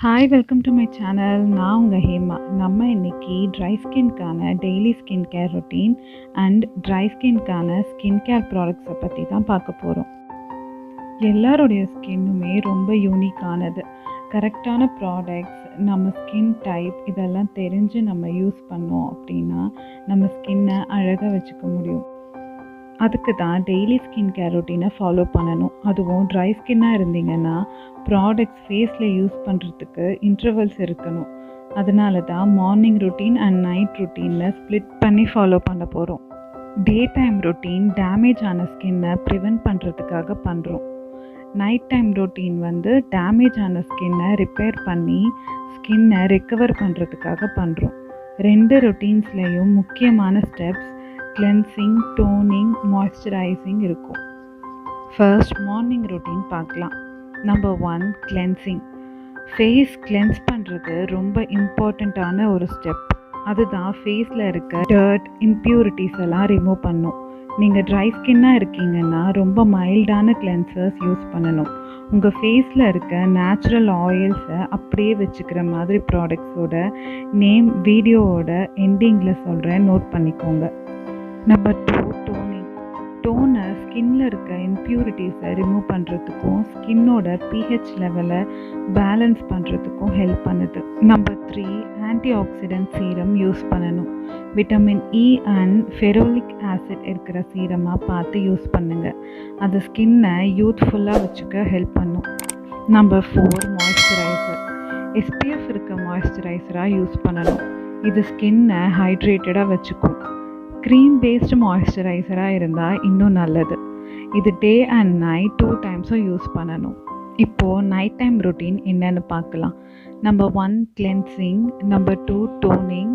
Hi welcome to my channel. நான் உங்கள் ஹேமா. நம்ம இன்றைக்கி ட்ரை ஸ்கின்க்கான daily skin care routine and dry ஸ்கின்க்கான ஸ்கின் கேர் ப்ராடக்ட்ஸை பற்றி தான் பார்க்க போகிறோம். எல்லாருடைய ஸ்கின்னுமே ரொம்ப யூனிக்கானது. கரெக்டான ப்ராடக்ட்ஸ், நம்ம ஸ்கின் டைப் இதெல்லாம் தெரிஞ்சு நம்ம யூஸ் பண்ணோம் அப்படின்னா நம்ம ஸ்கின்னை அழகாக வச்சுக்க முடியும். அதுக்கு தான் டெய்லி ஸ்கின் கேர் ரொட்டீனை ஃபாலோ பண்ணணும். அதுவும் ட்ரை ஸ்கின்னாக இருந்தீங்கன்னா ப்ராடக்ட்ஸ் ஃபேஸில் யூஸ் பண்ணுறதுக்கு இன்டர்வல்ஸ் இருக்கணும். அதனால தான் மார்னிங் ரொட்டீன் அண்ட் நைட் ரொட்டீனில் ஸ்ப்ளிட் பண்ணி ஃபாலோ பண்ண போகிறோம். டே டைம் ரொட்டீன் டேமேஜ் ஆன ஸ்கின்னை ப்ரிவென்ட் பண்ணுறதுக்காக பண்ணுறோம். நைட் டைம் ரொட்டீன் டேமேஜ் ஆன ஸ்கின்னை ரிப்பேர் பண்ணி ஸ்கின்னை ரெக்கவர் பண்ணுறதுக்காக பண்ணுறோம். ரெண்டு ரொட்டீன்ஸ்லேயும் முக்கியமான ஸ்டெப்ஸ் கிளென்சிங், டோனிங், மாய்ஸ்சரைசிங் இருக்கும். ஃபர்ஸ்ட் மார்னிங் ரொட்டீன் பார்க்கலாம். Number 1 cleansing. ஃபேஸ் கிளென்ஸ் பண்ணுறது ரொம்ப இம்பார்ட்டண்ட்டான ஒரு ஸ்டெப். அதுதான் ஃபேஸில் இருக்க டர்ட், இம்ப்யூரிட்டிஸ் எல்லாம் ரிமூவ் பண்ணும். நீங்கள் ட்ரை ஸ்கின்னாக இருக்கீங்கன்னா ரொம்ப மைல்டான கிளென்சர்ஸ் யூஸ் பண்ணணும். உங்கள் ஃபேஸில் இருக்க நேச்சுரல் ஆயில்ஸை அப்படியே வச்சுக்கிற மாதிரி ப்ராடக்ட்ஸோட நேம் வீடியோவோட எண்டிங்கில் சொல்கிறேன், நோட் பண்ணிக்கோங்க. Number 2 toning. டோனர் ஸ்கின்னில் இருக்க இம்ப்யூரிட்டிஸை ரிமூவ் பண்ணுறதுக்கும் ஸ்கின்னோட பிஹெச் லெவலை பேலன்ஸ் பண்ணுறதுக்கும் ஹெல்ப் பண்ணுது. Number 3 anti accident serum use பண்ணணும். Vitamin E and ferulic acid இருக்கிற சீரமாக பார்த்து யூஸ் பண்ணுங்கள். அது ஸ்கின்னை யூத்ஃபுல்லாக வச்சுக்க ஹெல்ப் பண்ணும். Number 4 moisturiser. எஸ்பிஎஃப் இருக்க மாய்ஸ்சரைசராக யூஸ் பண்ணணும். இது ஸ்கின்னை ஹைட்ரேட்டடாக வச்சுக்கும். க்ரீம் பேஸ்டு மாய்ஸ்சரைசராக இருந்தால் இன்னும் நல்லது. இது டே அண்ட் நைட் 2 டைம்ஸும் யூஸ் பண்ணணும். இப்போது நைட் டைம் ரொட்டீன் என்னென்னு பார்க்கலாம். Number 1 cleansing, number 2 toning,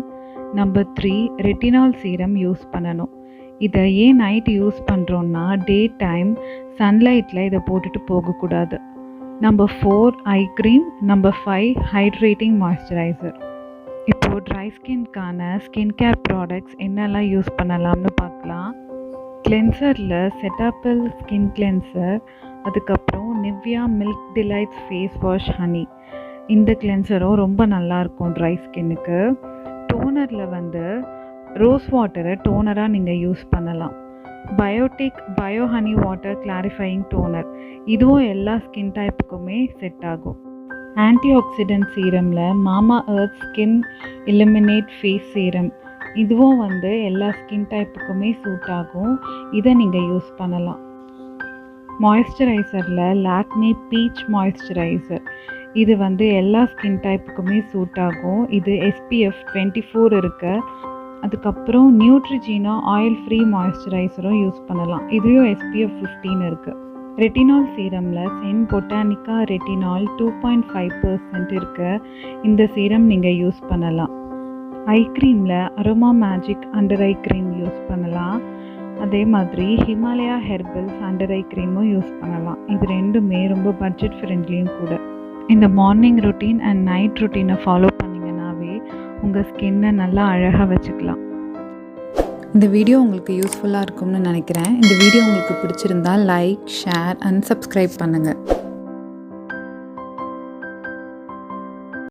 number 3 retinal serum use பண்ணணும். இதை ஏன் நைட் யூஸ் பண்ணுறோன்னா டே டைம் சன்லைட்டில் இதை போட்டுட்டு போகக்கூடாது. Number 4 eye cream, number 5 hydrating moisturiser. இப்போது ட்ரை ஸ்கின்க்கான ஸ்கின் கேர் ப்ராடக்ட்ஸ் என்னெல்லாம் யூஸ் பண்ணலாம்னு பார்க்கலாம். கிளென்சரில் செட்டாப்பிள் ஸ்கின் கிளென்சர், அதுக்கப்புறம் Nivea milk delights face wash honey. இந்த கிளென்சரும் ரொம்ப நல்லாயிருக்கும் ட்ரை ஸ்கின்னுக்கு. டோனரில் ரோஸ் வாட்டரை டோனராக நீங்கள் யூஸ் பண்ணலாம். Biotique bio honey water clarifying toner, இதுவும் எல்லா ஸ்கின் டைப்புக்குமே செட் ஆகும். ஆன்டி ஆக்சிடென்ட் சீரமில் Mamaearth skin illuminate face serum, இதுவும் எல்லா ஸ்கின் டைப்புக்குமே சூட் ஆகும். இதை நீங்கள் யூஸ் பண்ணலாம். மாய்ஸ்சரைசரில் லாக்மே பீச் மாய்ஸ்சரைசர், இது எல்லா ஸ்கின் டைப்புக்குமே சூட் ஆகும். இது SPF 24 இருக்க. அதுக்கப்புறம் நியூட்ரிஜீனா ஆயில் ஃப்ரீ மாய்ஸ்சரைசரும் யூஸ் பண்ணலாம். இதுலேயும் SPF 15 இருக்குது. ரெட்டினால் சீரமில் சென் பொட்டானிக்கா ரெட்டினால் 2.5% இருக்க. இந்த சீரம் நீங்கள் யூஸ் பண்ணலாம். ஐ க்ரீமில் Aroma Magic under eye cream use பண்ணலாம். அதே மாதிரி ஹிமாலயா ஹெர்பல்ஸ் அண்டர் ஐ க்ரீமும் யூஸ் பண்ணலாம். இது ரெண்டுமே ரொம்ப பட்ஜெட் ஃப்ரெண்ட்லியும் கூட. இந்த மார்னிங் ரொட்டீன் அண்ட் நைட் ரொட்டீனை ஃபாலோ பண்ணிங்கன்னாவே உங்கள் ஸ்கின்னை நல்லா அழகாக வச்சுக்கலாம். இந்த வீடியோ உங்களுக்கு யூஸ்ஃபுல்லாக இருக்கும்னு நினைக்கிறேன். இந்த வீடியோ உங்களுக்கு பிடிச்சிருந்தால் லைக், ஷேர் அண்ட் சப்ஸ்கிரைப் பண்ணுங்கள்.